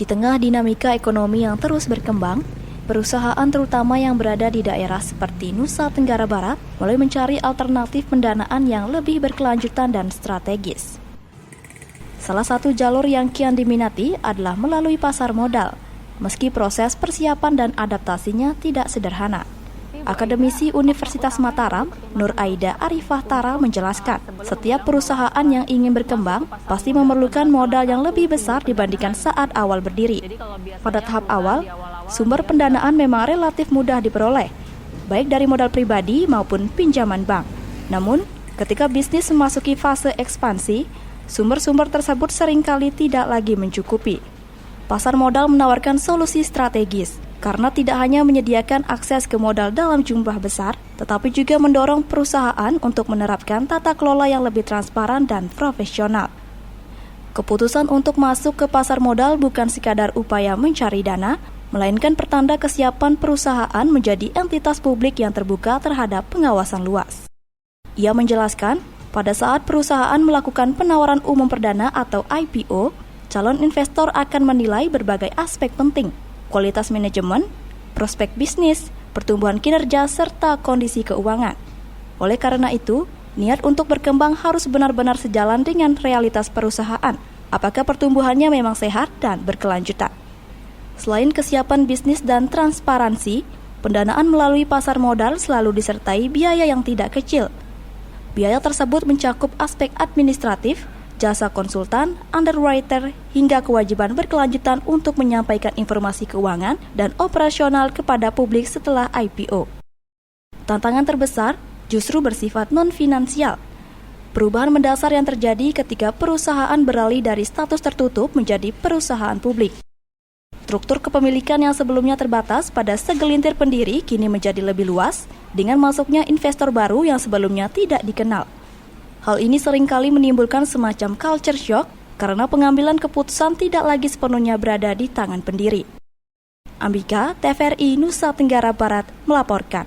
Di tengah dinamika ekonomi yang terus berkembang, perusahaan terutama yang berada di daerah seperti Nusa Tenggara Barat mulai mencari alternatif pendanaan yang lebih berkelanjutan dan strategis. Salah satu jalur yang kian diminati adalah melalui pasar modal, meski proses persiapan dan adaptasinya tidak sederhana. Akademisi Universitas Mataram, Nur Aida Arifah Tara menjelaskan, setiap perusahaan yang ingin berkembang pasti memerlukan modal yang lebih besar dibandingkan saat awal berdiri. Pada tahap awal, sumber pendanaan memang relatif mudah diperoleh, baik dari modal pribadi maupun pinjaman bank. Namun, ketika bisnis memasuki fase ekspansi, sumber-sumber tersebut seringkali tidak lagi mencukupi. Pasar modal menawarkan solusi strategis, karena tidak hanya menyediakan akses ke modal dalam jumlah besar, tetapi juga mendorong perusahaan untuk menerapkan tata kelola yang lebih transparan dan profesional. Keputusan untuk masuk ke pasar modal bukan sekadar upaya mencari dana, melainkan pertanda kesiapan perusahaan menjadi entitas publik yang terbuka terhadap pengawasan luas. Ia menjelaskan, pada saat perusahaan melakukan penawaran umum perdana atau IPO, calon investor akan menilai berbagai aspek penting, kualitas manajemen, prospek bisnis, pertumbuhan kinerja, serta kondisi keuangan. Oleh karena itu, niat untuk berkembang harus benar-benar sejalan dengan realitas perusahaan, apakah pertumbuhannya memang sehat dan berkelanjutan. Selain kesiapan bisnis dan transparansi, pendanaan melalui pasar modal selalu disertai biaya yang tidak kecil. Biaya tersebut mencakup aspek administratif, jasa konsultan, underwriter, hingga kewajiban berkelanjutan untuk menyampaikan informasi keuangan dan operasional kepada publik setelah IPO. Tantangan terbesar justru bersifat non-finansial. Perubahan mendasar yang terjadi ketika perusahaan beralih dari status tertutup menjadi perusahaan publik. Struktur kepemilikan yang sebelumnya terbatas pada segelintir pendiri kini menjadi lebih luas dengan masuknya investor baru yang sebelumnya tidak dikenal. Hal ini seringkali menimbulkan semacam culture shock karena pengambilan keputusan tidak lagi sepenuhnya berada di tangan pendiri. Ambika, TVRI Nusa Tenggara Barat melaporkan.